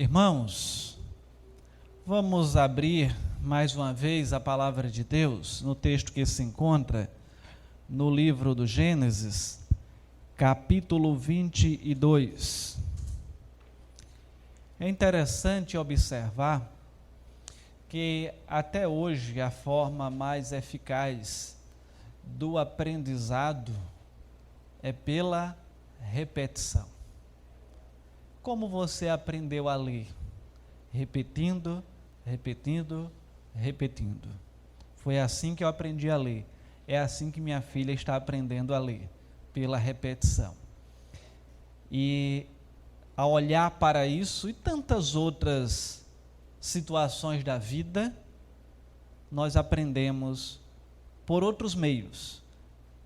Irmãos, vamos abrir mais uma vez a palavra de Deus no texto que se encontra no livro do Gênesis, capítulo 22. É interessante observar que até hoje a forma mais eficaz do aprendizado é pela repetição. Como você aprendeu a ler? Repetindo, repetindo, repetindo. Foi assim que eu aprendi a ler. É assim que minha filha está aprendendo a ler, pela repetição. E ao olhar para isso e tantas outras situações da vida, nós aprendemos por outros meios,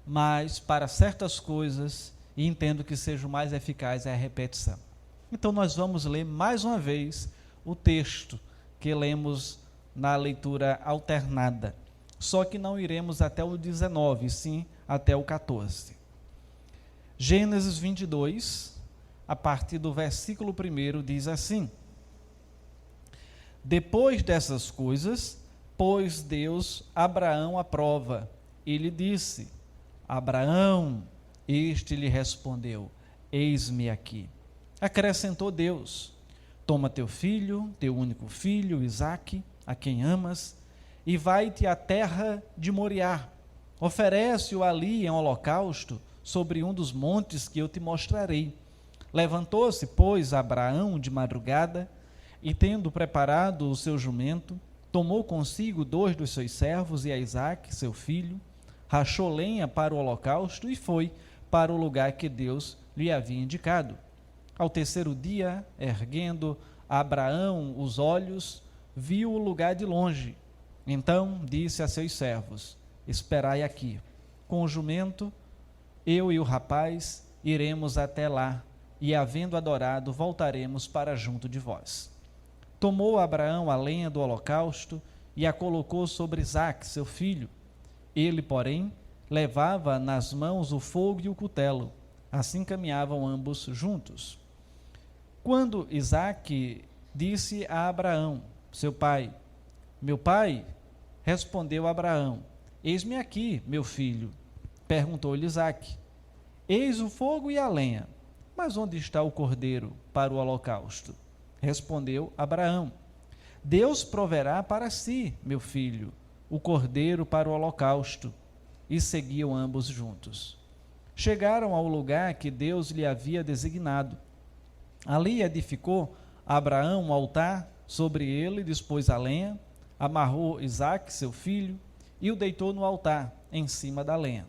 mas para certas coisas, e entendo que seja o mais eficaz é a repetição. Então nós vamos ler mais uma vez o texto que lemos na leitura alternada, só que não iremos até o 19, sim até o 14. Gênesis 22, a partir do versículo 1, diz assim: Depois dessas coisas, pôs Deus Abraão à prova, e lhe disse: Abraão, este lhe respondeu: Eis-me aqui. Acrescentou Deus: Toma teu filho, teu único filho, Isaque, a quem amas, e vai-te à terra de Moriá. Oferece-o ali em holocausto sobre um dos montes que eu te mostrarei. Levantou-se, pois, Abraão de madrugada, e tendo preparado o seu jumento, tomou consigo 2 dos seus servos e a Isaque, seu filho, rachou lenha para o holocausto e foi para o lugar que Deus lhe havia indicado. Ao terceiro dia, erguendo Abraão os olhos, viu o lugar de longe. Então disse a seus servos: Esperai aqui, com o jumento, eu e o rapaz iremos até lá, e havendo adorado, voltaremos para junto de vós. Tomou Abraão a lenha do holocausto e a colocou sobre Isaque, seu filho. Ele, porém, levava nas mãos o fogo e o cutelo. Assim caminhavam ambos juntos. Quando Isaque disse a Abraão, seu pai: Meu pai, respondeu Abraão: Eis-me aqui, meu filho. Perguntou-lhe Isaque: Eis o fogo e a lenha, mas onde está o cordeiro para o holocausto? Respondeu Abraão: Deus proverá para si, meu filho, o cordeiro para o holocausto. E seguiam ambos juntos. Chegaram ao lugar que Deus lhe havia designado. Ali edificou Abraão um altar, sobre ele dispôs a lenha, amarrou Isaque, seu filho, e o deitou no altar, em cima da lenha.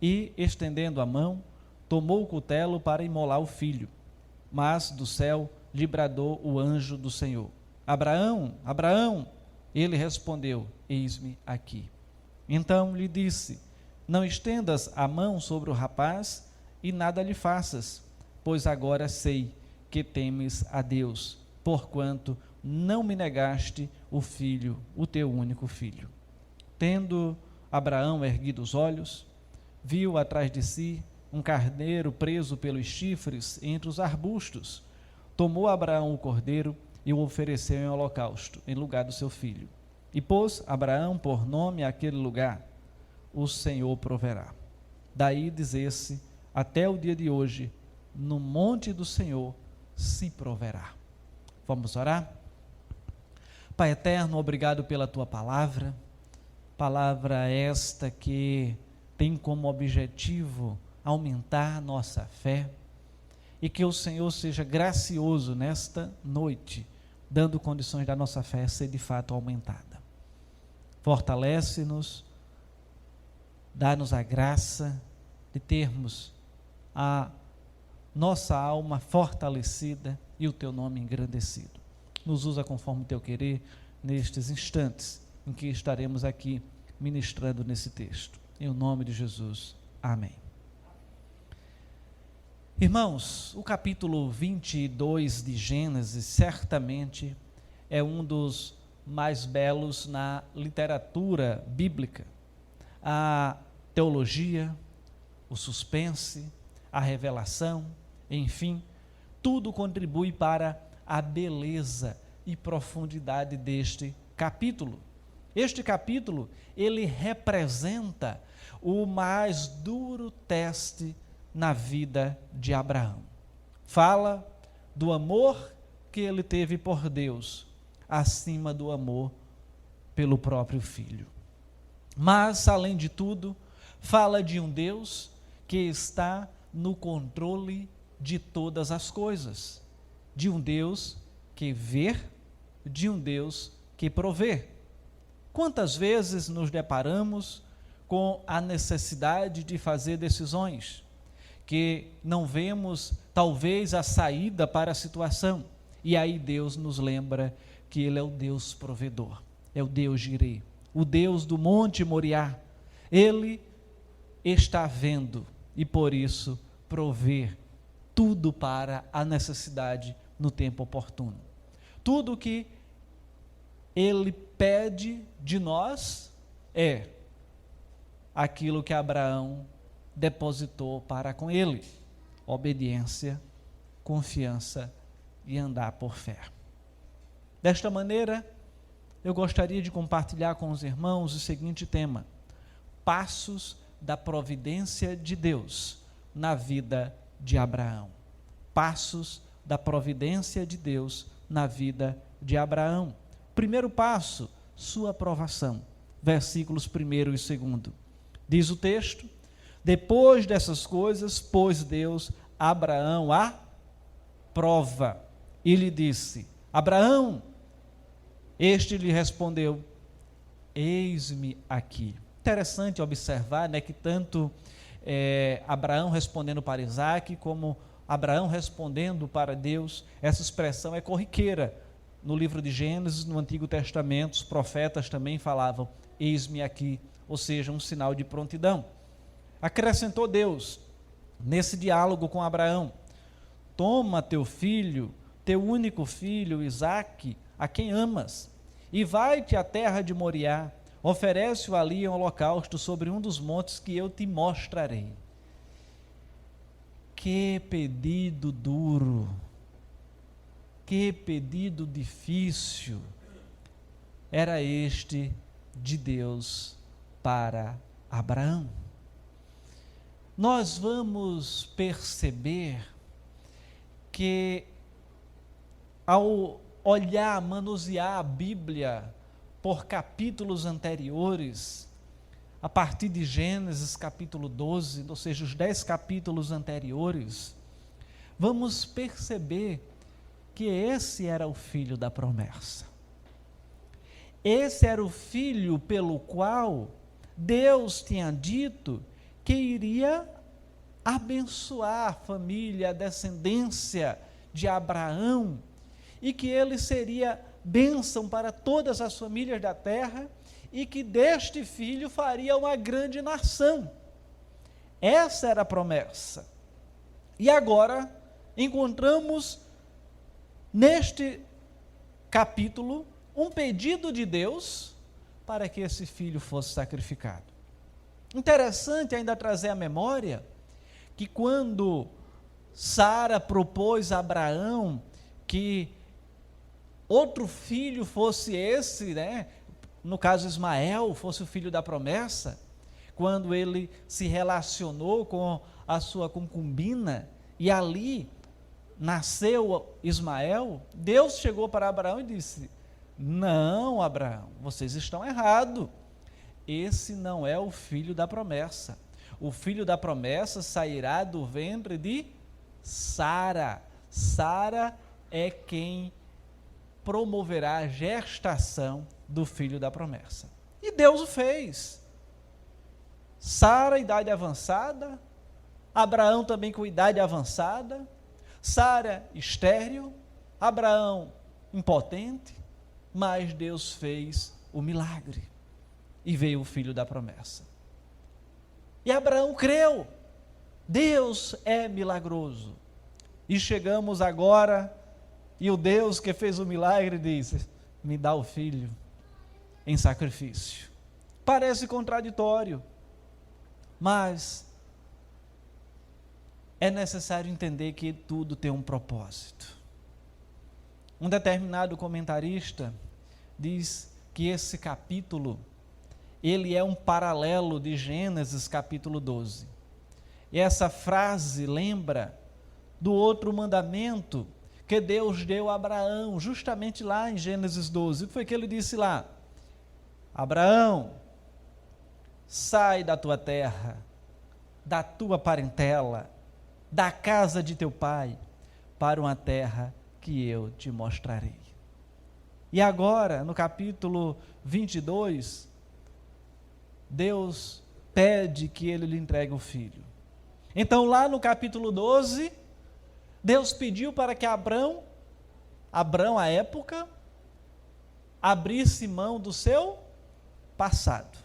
E, estendendo a mão, tomou o cutelo para imolar o filho. Mas do céu lhe bradou o anjo do Senhor: Abraão, Abraão! Ele respondeu: Eis-me aqui. Então lhe disse: Não estendas a mão sobre o rapaz e nada lhe faças, pois agora sei que temes a Deus, porquanto não me negaste o filho, o teu único filho. Tendo Abraão erguido os olhos, viu atrás de si um carneiro preso pelos chifres entre os arbustos. Tomou Abraão o cordeiro e o ofereceu em holocausto, em lugar do seu filho. E pôs Abraão por nome àquele lugar: O Senhor proverá. Daí dizer-se, até o dia de hoje, no monte do Senhor se proverá. Vamos orar? Pai eterno, obrigado pela tua palavra esta que tem como objetivo aumentar nossa fé, e que o Senhor seja gracioso nesta noite, dando condições da nossa fé ser de fato aumentada. Fortalece-nos, dá-nos a graça de termos a nossa alma fortalecida e o teu nome engrandecido. Nos usa conforme o teu querer nestes instantes em que estaremos aqui ministrando nesse texto. Em nome de Jesus. Amém. Irmãos, o capítulo 22 de Gênesis certamente é um dos mais belos na literatura bíblica. A teologia, o suspense, a revelação, enfim, tudo contribui para a beleza e profundidade deste capítulo. Este capítulo, ele representa o mais duro teste na vida de Abraão. Fala do amor que ele teve por Deus, acima do amor pelo próprio filho. Mas, além de tudo, fala de um Deus que está no controle de todas as coisas, de um Deus que vê, de um Deus que provê. Quantas vezes nos deparamos com a necessidade de fazer decisões, que não vemos talvez a saída para a situação, e aí Deus nos lembra que Ele é o Deus provedor, é o Deus Jireh, o Deus do Monte Moriá. Ele está vendo e por isso provê tudo para a necessidade no tempo oportuno. Tudo que Ele pede de nós é aquilo que Abraão depositou para com ele: obediência, confiança e andar por fé. Desta maneira, eu gostaria de compartilhar com os irmãos o seguinte tema: passos da providência de Deus na vida de Abraão. Passos da providência de Deus na vida de Abraão. Primeiro passo, sua aprovação. Versículos 1 e 2. Diz o texto: depois dessas coisas, pôs Deus Abraão à prova e lhe disse: Abraão. Este lhe respondeu: eis-me aqui. Interessante observar, né, que tanto Abraão respondendo para Isaque, como Abraão respondendo para Deus, essa expressão é corriqueira. No livro de Gênesis, no Antigo Testamento, os profetas também falavam: eis-me aqui, ou seja, um sinal de prontidão. Acrescentou Deus, nesse diálogo com Abraão: toma teu filho, teu único filho, Isaque, a quem amas, e vai-te à terra de Moriá, oferece-o ali em holocausto sobre um dos montes que eu te mostrarei. Que pedido duro, que pedido difícil era este de Deus para Abraão. Nós vamos perceber que, ao olhar, manusear a Bíblia por capítulos anteriores, a partir de Gênesis capítulo 12, ou seja, os 10 capítulos anteriores, vamos perceber que esse era o filho da promessa. Esse era o filho pelo qual Deus tinha dito que iria abençoar a família, a descendência de Abraão, e que ele seria bênção para todas as famílias da terra, e que deste filho faria uma grande nação. Essa era a promessa. E agora encontramos neste capítulo um pedido de Deus para que esse filho fosse sacrificado. Interessante ainda trazer à memória que quando Sara propôs a Abraão que outro filho fosse esse, né? No caso Ismael, fosse o filho da promessa, quando ele se relacionou com a sua concubina, e ali nasceu Ismael, Deus chegou para Abraão e disse: não, Abraão, vocês estão errados, esse não é o filho da promessa. O filho da promessa sairá do ventre de Sara. Sara é quem promoverá a gestação do filho da promessa. E Deus o fez. Sara, idade avançada, Abraão também com idade avançada, Sara estéril, Abraão impotente, mas Deus fez o milagre e veio o filho da promessa. E Abraão creu, Deus é milagroso. E chegamos agora, e o Deus que fez o milagre diz: me dá o filho em sacrifício. Parece contraditório, mas é necessário entender que tudo tem um propósito. Um determinado comentarista diz que esse capítulo, ele é um paralelo de Gênesis capítulo 12. E essa frase lembra do outro mandamento que Deus deu a Abraão, justamente lá em Gênesis 12. O que foi que ele disse lá? Abraão, sai da tua terra, da tua parentela, da casa de teu pai, para uma terra que eu te mostrarei. E agora, no capítulo 22, Deus pede que ele lhe entregue o filho. Então, lá no capítulo 12, Deus pediu para que Abrão, à época, abrisse mão do seu passado.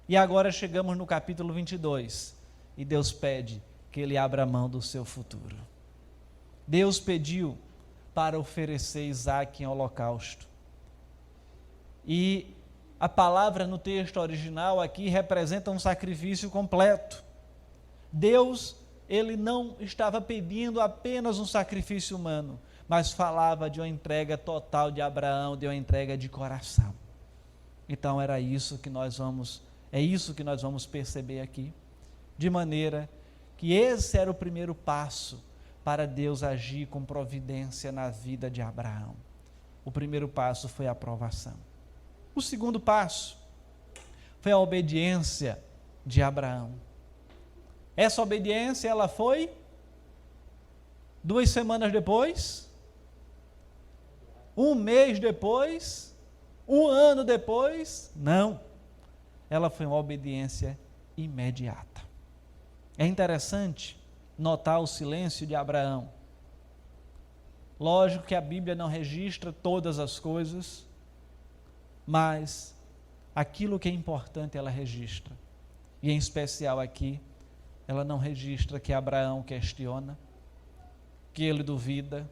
E agora chegamos no capítulo 22, e Deus pede que ele abra mão do seu futuro. Deus pediu para oferecer Isaque em holocausto. E a palavra no texto original aqui representa um sacrifício completo. Deus, ele não estava pedindo apenas um sacrifício humano, mas falava de uma entrega total de Abraão, de uma entrega de coração. Então é isso que nós vamos perceber aqui, de maneira que esse era o primeiro passo para Deus agir com providência na vida de Abraão. O primeiro passo foi a aprovação. O segundo passo foi a obediência de Abraão. Essa obediência, ela foi 2 semanas depois, 1 mês depois, 1 ano depois? Não. Ela foi uma obediência imediata. É interessante notar o silêncio de Abraão. Lógico que a Bíblia não registra todas as coisas, mas aquilo que é importante ela registra. E em especial aqui, ela não registra que Abraão questiona, que ele duvida,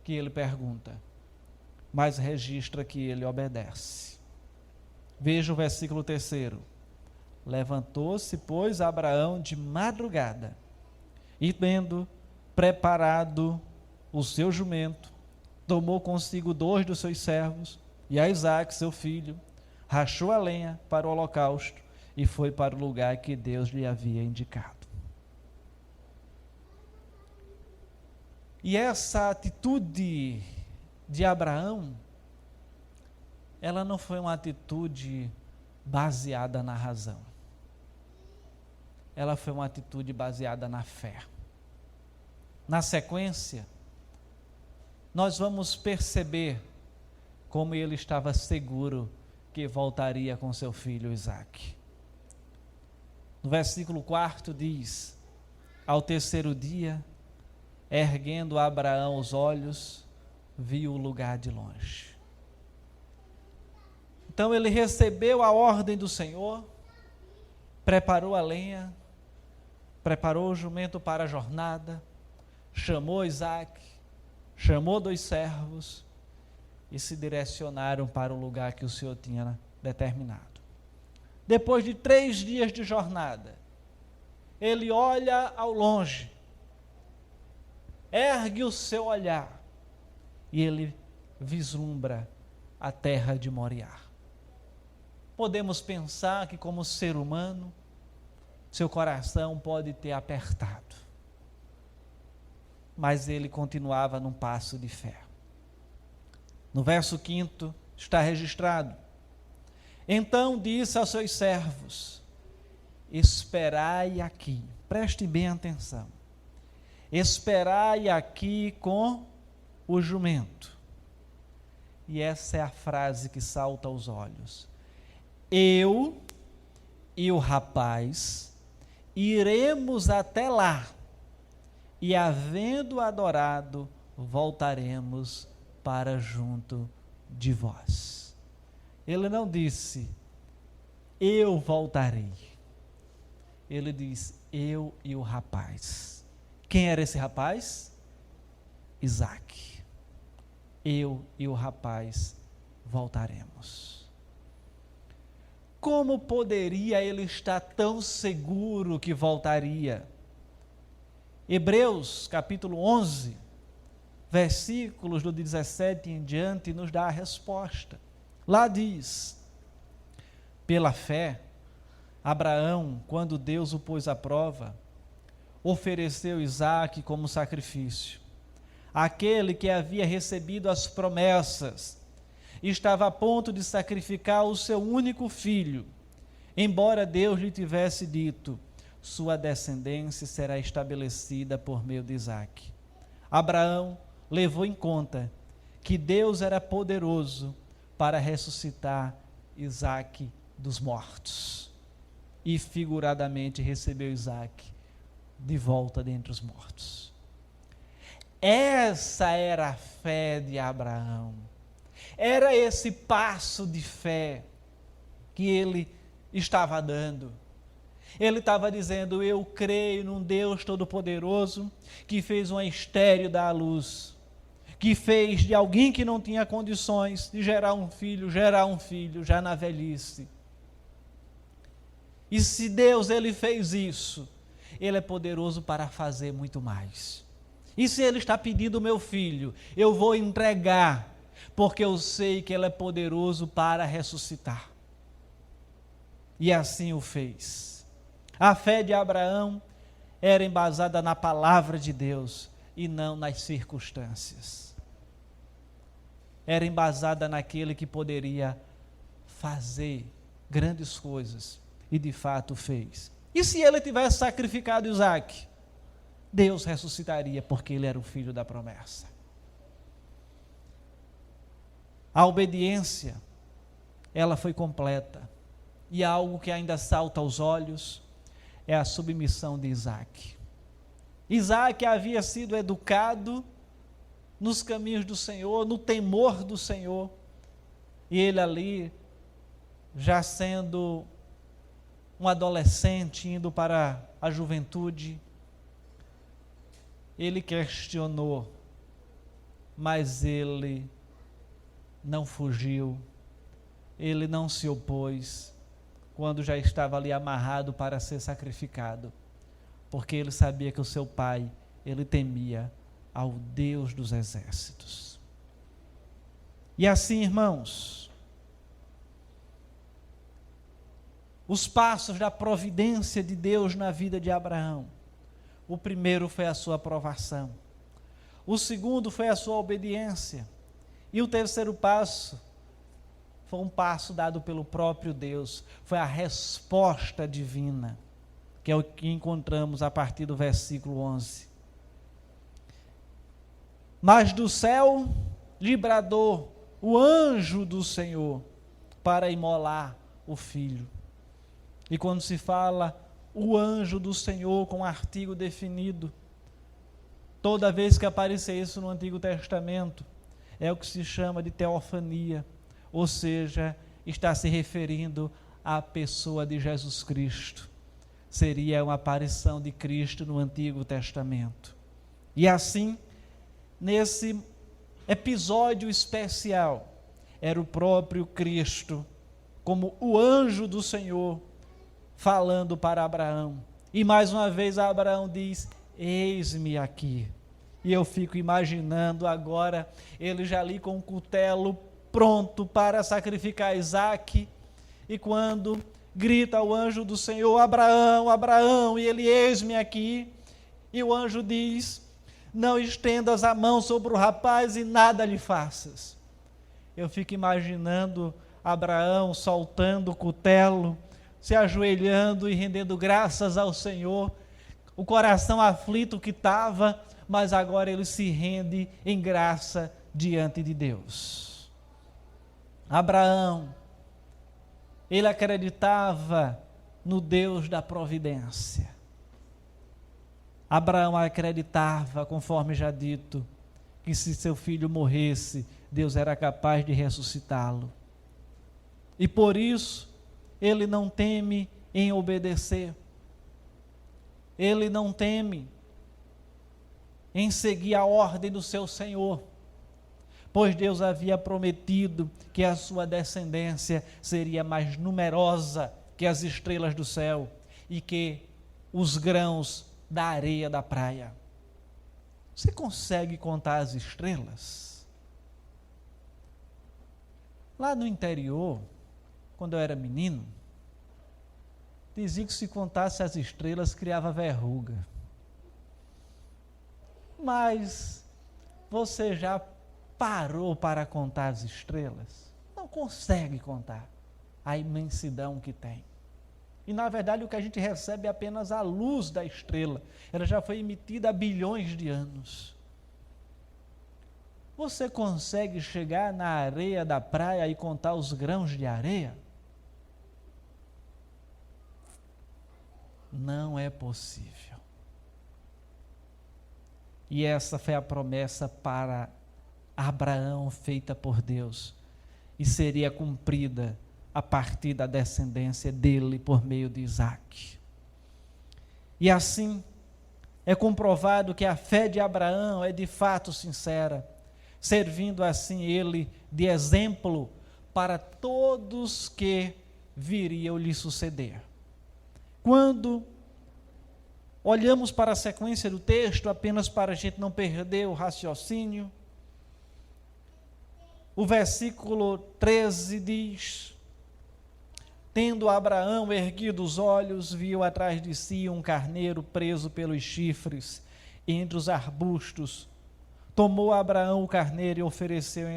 que ele pergunta, mas registra que ele obedece. Veja o versículo 3. Levantou-se, pois, Abraão de madrugada, e tendo preparado o seu jumento, tomou consigo 2 dos seus servos, e a Isaque, seu filho, rachou a lenha para o holocausto, e foi para o lugar que Deus lhe havia indicado. E essa atitude de Abraão, ela não foi uma atitude baseada na razão. Ela foi uma atitude baseada na fé. Na sequência, nós vamos perceber como ele estava seguro que voltaria com seu filho Isaque. No versículo 4 diz: ao 3º dia, erguendo Abraão os olhos, viu o lugar de longe. Então ele recebeu a ordem do Senhor, preparou a lenha, preparou o jumento para a jornada, chamou Isaque, chamou 2 servos e se direcionaram para o lugar que o Senhor tinha determinado. Depois de 3 dias de jornada, ele olha ao longe, ergue o seu olhar e ele vislumbra a terra de Moriá. Podemos pensar que, como ser humano, seu coração pode ter apertado, mas ele continuava num passo de fé. No verso 5 está registrado: então disse aos seus servos: esperai aqui, preste bem atenção, esperai aqui com o jumento. E essa é a frase que salta aos olhos: eu e o rapaz iremos até lá, e havendo adorado, voltaremos para junto de vós. Ele não disse, eu voltarei. Ele diz, eu e o rapaz. Quem era esse rapaz? Isaque. Eu e o rapaz voltaremos. Como poderia ele estar tão seguro que voltaria? Hebreus capítulo 11 versículos do 17 em diante nos dá a resposta. Lá diz: pela fé, Abraão, quando Deus o pôs à prova, ofereceu Isaque como sacrifício. Aquele que havia recebido as promessas estava a ponto de sacrificar o seu único filho, embora Deus lhe tivesse dito: sua descendência será estabelecida por meio de Isaque. Abraão levou em conta que Deus era poderoso para ressuscitar Isaque dos mortos, e figuradamente recebeu Isaque de volta dentre os mortos. Essa era a fé de Abraão, era esse passo de fé que ele estava dando. Ele estava dizendo: eu creio num Deus Todo-Poderoso que fez uma estéril dar à luz, que fez de alguém que não tinha condições de gerar um filho já na velhice. E se Deus ele fez isso, Ele é poderoso para fazer muito mais. E se Ele está pedindo meu filho, eu vou entregar, porque eu sei que Ele é poderoso para ressuscitar. E assim o fez. A fé de Abraão era embasada na palavra de Deus e não nas circunstâncias. Era embasada naquele que poderia fazer grandes coisas, e de fato fez. E se ele tivesse sacrificado Isaque, Deus ressuscitaria, porque ele era o filho da promessa. A obediência, ela foi completa. E algo que ainda salta aos olhos é a submissão de Isaque. Isaque havia sido educado nos caminhos do Senhor, no temor do Senhor. E ele ali, já sendo um adolescente, indo para a juventude, ele questionou, mas ele não fugiu, ele não se opôs, quando já estava ali amarrado para ser sacrificado, porque ele sabia que o seu pai, ele temia ao Deus dos exércitos. E assim, irmãos, os passos da providência de Deus na vida de Abraão. O primeiro foi a sua aprovação. O segundo foi a sua obediência. E o terceiro passo foi um passo dado pelo próprio Deus. Foi a resposta divina, que é o que encontramos a partir do versículo 11. Mas do céu lhe bradou o anjo do Senhor para imolar o filho. E quando se fala o anjo do Senhor com artigo definido, toda vez que aparecer isso no Antigo Testamento, é o que se chama de teofania, ou seja, está se referindo à pessoa de Jesus Cristo. Seria uma aparição de Cristo no Antigo Testamento. E assim, nesse episódio especial, era o próprio Cristo, como o anjo do Senhor, falando para Abraão. E mais uma vez Abraão diz: eis-me aqui. E eu fico imaginando agora ele já ali com o cutelo pronto para sacrificar Isaque, e quando grita o anjo do Senhor: Abraão, Abraão, e ele: eis-me aqui. E o anjo diz: não estendas a mão sobre o rapaz e nada lhe faças. Eu fico imaginando Abraão soltando o cutelo, se ajoelhando e rendendo graças ao Senhor, o coração aflito que estava, mas agora ele se rende em graça diante de Deus. Abraão, ele acreditava no Deus da providência. Abraão acreditava, conforme já dito, que se seu filho morresse, Deus era capaz de ressuscitá-lo. E por isso, ele não teme em obedecer. Ele não teme em seguir a ordem do seu Senhor, pois Deus havia prometido que a sua descendência seria mais numerosa que as estrelas do céu e que os grãos da areia da praia. Você consegue contar as estrelas? Lá no interior, quando eu era menino, dizia que se contasse as estrelas criava verruga. Mas você já parou para contar as estrelas? Não consegue contar a imensidão que tem. E na verdade o que a gente recebe é apenas a luz da estrela. Ela já foi emitida há bilhões de anos. Você consegue chegar na areia da praia e contar os grãos de areia? Não é possível. E essa foi a promessa para Abraão feita por Deus, e seria cumprida a partir da descendência dele por meio de Isaque. E assim é comprovado que a fé de Abraão é de fato sincera, servindo assim ele de exemplo para todos que viriam lhe suceder. Quando olhamos para a sequência do texto, apenas para a gente não perder o raciocínio, o versículo 13 diz: tendo Abraão erguido os olhos, viu atrás de si um carneiro preso pelos chifres entre os arbustos. Tomou Abraão o carneiro e ofereceu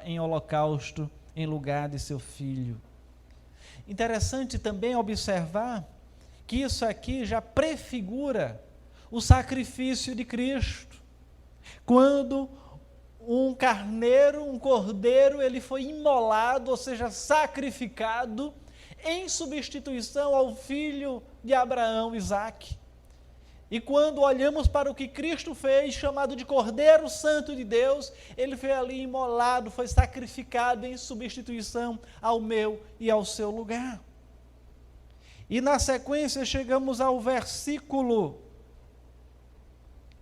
em holocausto em lugar de seu filho. Interessante também observar que isso aqui já prefigura o sacrifício de Cristo. Quando um carneiro, um cordeiro, ele foi imolado, ou seja, sacrificado, em substituição ao filho de Abraão, Isaque. E quando olhamos para o que Cristo fez, chamado de Cordeiro Santo de Deus, ele foi ali imolado, foi sacrificado em substituição ao meu e ao seu lugar. E na sequência chegamos ao versículo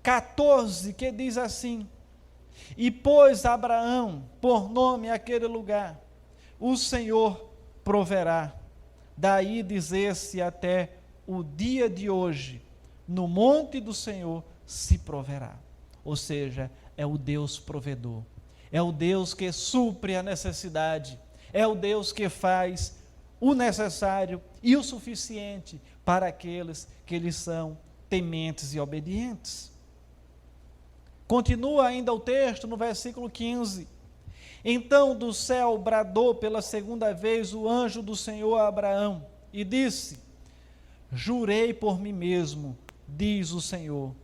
14, que diz assim: e pôs Abraão por nome aquele lugar, o Senhor proverá. Daí dizer-se até o dia de hoje, no monte do Senhor se proverá. Ou seja, é o Deus provedor, é o Deus que supre a necessidade, é o Deus que faz o necessário e o suficiente para aqueles que lhe são tementes e obedientes. Continua ainda o texto no versículo 15. Então do céu bradou pela segunda vez o anjo do Senhor a Abraão e disse: jurei por mim mesmo, diz o Senhor,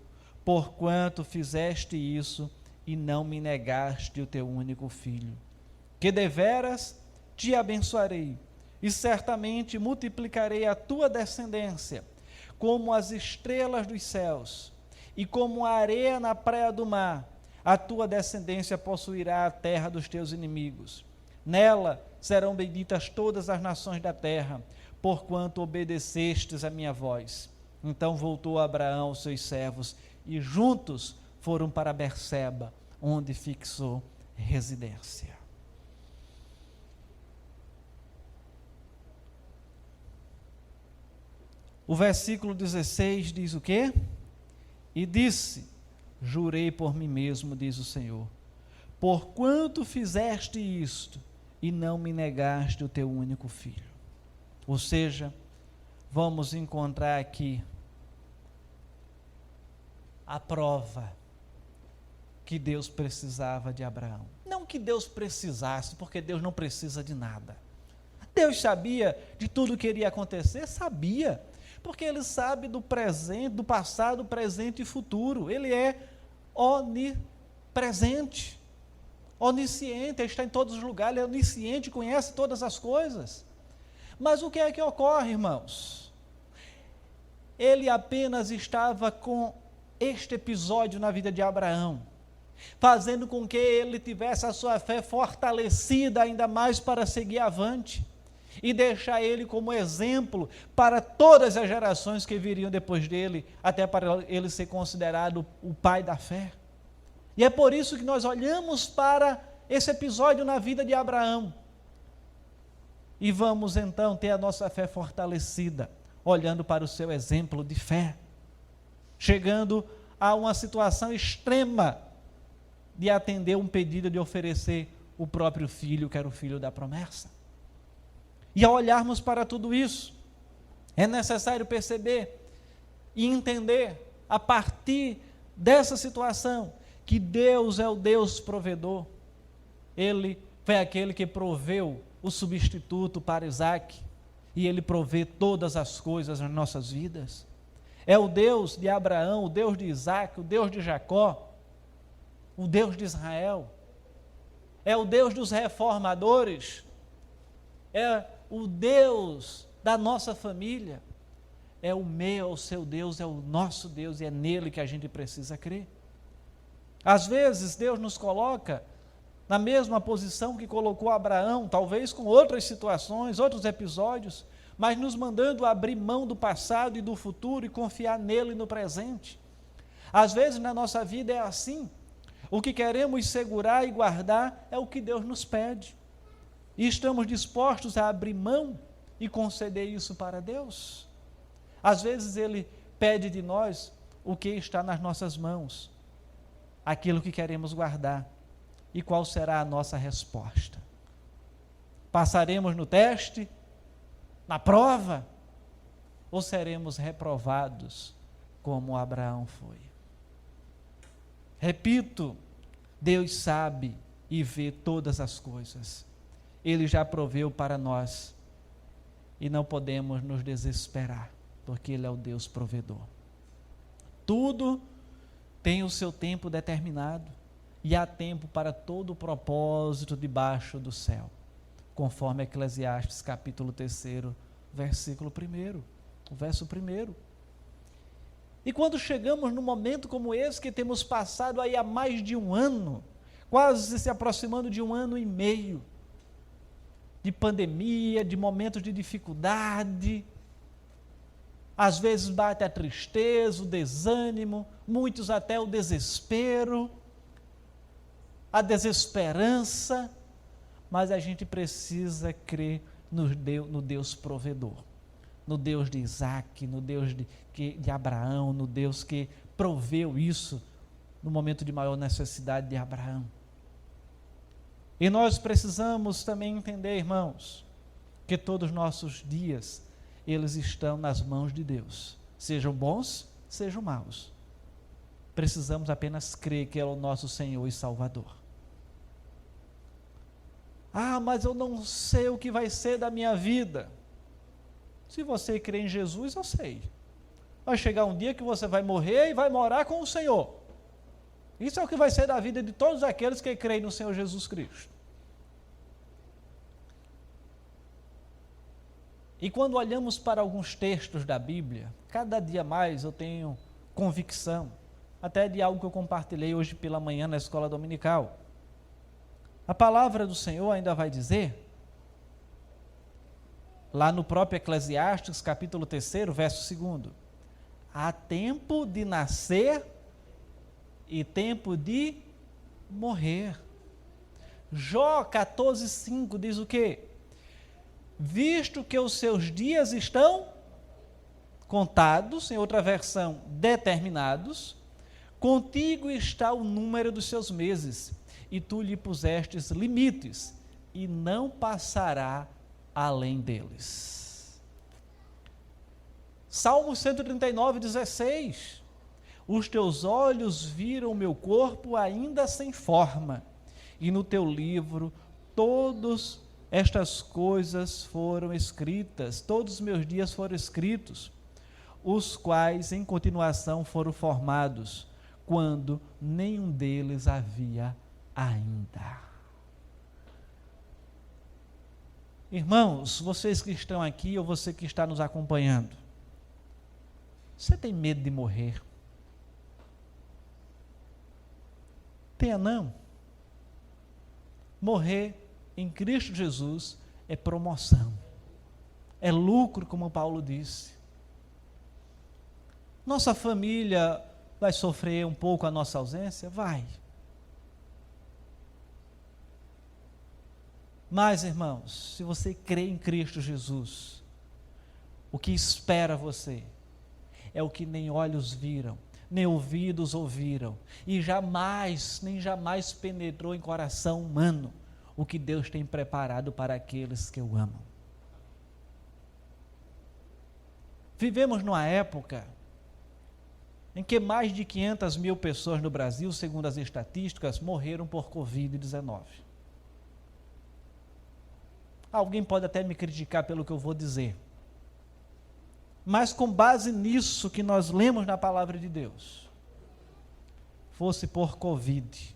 porquanto fizeste isso e não me negaste o teu único filho, que deveras te abençoarei e certamente multiplicarei a tua descendência como as estrelas dos céus e como a areia na praia do mar. A tua descendência possuirá a terra dos teus inimigos. Nela serão benditas todas as nações da terra, porquanto obedecestes a minha voz. Então voltou Abraão aos seus servos, e juntos foram para Berseba, onde fixou residência. O versículo 16 diz o quê? E disse: jurei por mim mesmo, diz o Senhor, porquanto fizeste isto e não me negaste o teu único filho. Ou seja, vamos encontrar aqui a prova que Deus precisava de Abraão. Não que Deus precisasse, porque Deus não precisa de nada. Deus sabia de tudo que iria acontecer? Sabia, porque Ele sabe do presente, do passado, presente e futuro. Ele é onipresente, onisciente, Ele está em todos os lugares, Ele é onisciente, conhece todas as coisas. Mas o que é que ocorre, irmãos? Ele apenas estava com este episódio na vida de Abraão, fazendo com que ele tivesse a sua fé fortalecida ainda mais para seguir avante e deixar ele como exemplo para todas as gerações que viriam depois dele, até para ele ser considerado o pai da fé. E é por isso que nós olhamos para esse episódio na vida de Abraão e vamos então ter a nossa fé fortalecida, olhando para o seu exemplo de fé, chegando a uma situação extrema de atender um pedido de oferecer o próprio filho, que era o filho da promessa. E ao olharmos para tudo isso, é necessário perceber e entender, a partir dessa situação, que Deus é o Deus provedor. Ele foi aquele que proveu o substituto para Isaac, e Ele provê todas as coisas nas nossas vidas. É o Deus de Abraão, o Deus de Isaac, o Deus de Jacó, o Deus de Israel. É o Deus dos reformadores, é o Deus da nossa família, é o meu, o seu Deus, é o nosso Deus, e é nele que a gente precisa crer. Às vezes Deus nos coloca na mesma posição que colocou Abraão, talvez com outras situações, outros episódios, mas nos mandando abrir mão do passado e do futuro e confiar nele no presente. Às vezes na nossa vida é assim, o que queremos segurar e guardar é o que Deus nos pede, e estamos dispostos a abrir mão e conceder isso para Deus. Às vezes Ele pede de nós o que está nas nossas mãos, aquilo que queremos guardar. E qual será a nossa resposta? Passaremos no teste, na prova, ou seremos reprovados como Abraão foi? Repito, Deus sabe e vê todas as coisas. Ele já proveu para nós e não podemos nos desesperar, porque Ele é o Deus provedor. Tudo tem o seu tempo determinado e há tempo para todo o propósito debaixo do céu, conforme Eclesiastes capítulo 3, versículo 1, o verso 1. E quando chegamos num momento como esse, que temos passado aí há mais de um ano, quase se aproximando de 1 ano e meio, de pandemia, de momentos de dificuldade, às vezes bate a tristeza, o desânimo, muitos até o desespero, a desesperança, mas a gente precisa crer no Deus provedor, no Deus de Isaac, no Deus de Abraão, no Deus que proveu isso no momento de maior necessidade de Abraão. E nós precisamos também entender, irmãos, que todos os nossos dias, eles estão nas mãos de Deus, sejam bons, sejam maus. Precisamos apenas crer que Ele é o nosso Senhor e Salvador. Ah, mas eu não sei o que vai ser da minha vida. Se você crê em Jesus, eu sei. Vai chegar um dia que você vai morrer e vai morar com o Senhor. Isso é o que vai ser da vida de todos aqueles que creem no Senhor Jesus Cristo. E quando olhamos para alguns textos da Bíblia, cada dia mais eu tenho convicção, até de algo que eu compartilhei hoje pela manhã na escola dominical. A palavra do Senhor ainda vai dizer, lá no próprio Eclesiastes, capítulo 3, verso 2, há tempo de nascer e tempo de morrer. Jó 14:5 diz o quê? Visto que os seus dias estão contados, em outra versão, determinados, contigo está o número dos seus meses, e tu lhe pusestes limites, e não passará além deles. Salmo 139:16, os teus olhos viram o meu corpo ainda sem forma, e no teu livro todas estas coisas foram escritas, todos os meus dias foram escritos, os quais em continuação foram formados, quando nenhum deles havia ainda. Irmãos, vocês que estão aqui ou você que está nos acompanhando, você tem medo de morrer? Tenha não. Morrer em Cristo Jesus é promoção, é lucro, como Paulo disse. Nossa família vai sofrer um pouco a nossa ausência? Vai. Mas, irmãos, se você crê em Cristo Jesus, o que espera você é o que nem olhos viram, nem ouvidos ouviram, e jamais, nem jamais penetrou em coração humano o que Deus tem preparado para aqueles que o amam. Vivemos numa época em que mais de 500 mil pessoas no Brasil, segundo as estatísticas, morreram por Covid-19. Alguém pode até me criticar pelo que eu vou dizer, mas com base nisso que nós lemos na palavra de Deus, fosse por Covid,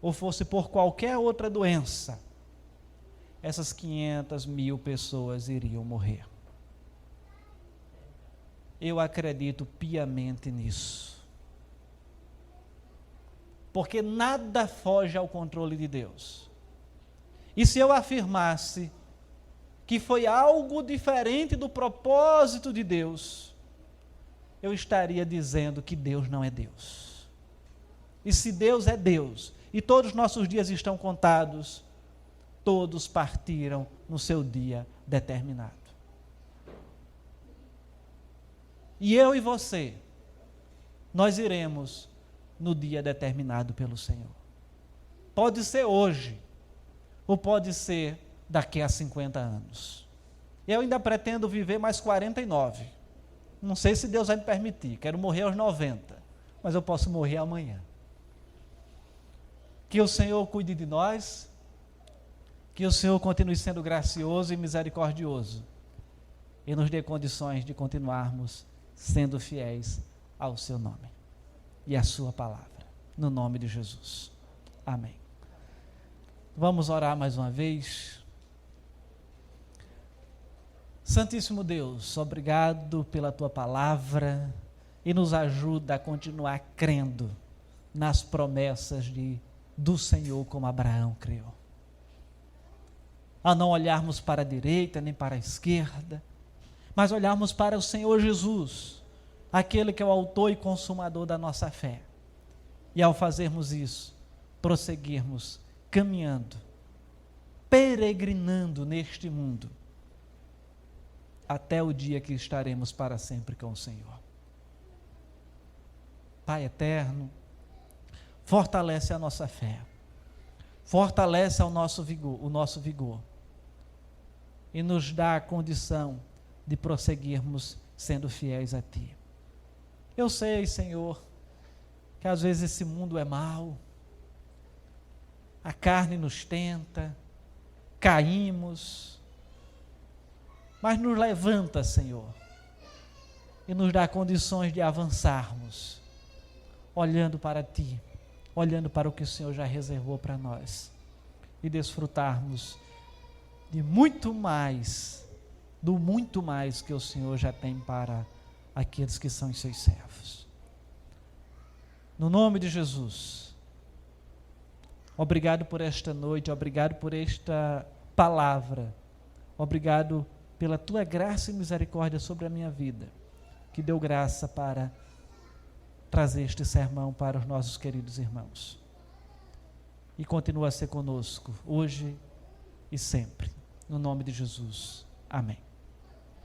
ou fosse por qualquer outra doença, essas 500 mil pessoas iriam morrer. Eu acredito piamente nisso, porque nada foge ao controle de Deus. E se eu afirmasse que foi algo diferente do propósito de Deus, eu estaria dizendo que Deus não é Deus. E se Deus é Deus, e todos os nossos dias estão contados, todos partiram no seu dia determinado. E eu e você, nós iremos no dia determinado pelo Senhor. Pode ser hoje, ou pode ser daqui a 50 anos. Eu ainda pretendo viver mais 49. Não sei se Deus vai me permitir, quero morrer aos 90, mas eu posso morrer amanhã. Que o Senhor cuide de nós, que o Senhor continue sendo gracioso e misericordioso, e nos dê condições de continuarmos sendo fiéis ao seu nome e à sua palavra, no nome de Jesus. Amém. Vamos orar mais uma vez. Santíssimo Deus, obrigado pela tua palavra e nos ajuda a continuar crendo nas promessas do Senhor como Abraão creu. A não olharmos para a direita nem para a esquerda, mas olharmos para o Senhor Jesus, aquele que é o autor e consumador da nossa fé. E ao fazermos isso, prosseguirmos caminhando, peregrinando neste mundo, até o dia que estaremos para sempre com o Senhor. Pai eterno, fortalece a nossa fé, fortalece o nosso vigor e nos dá a condição de prosseguirmos sendo fiéis a Ti. Eu sei, Senhor, que às vezes esse mundo é mau, a carne nos tenta, caímos, mas nos levanta, Senhor, e nos dá condições de avançarmos, olhando para Ti, olhando para o que o Senhor já reservou para nós, e desfrutarmos de muito mais, do muito mais que o Senhor já tem para aqueles que são os seus servos. No nome de Jesus, obrigado por esta noite, obrigado por esta palavra, obrigado pela tua graça e misericórdia sobre a minha vida, que deu graça para trazer este sermão para os nossos queridos irmãos. E continua a ser conosco, hoje e sempre. No nome de Jesus. Amém.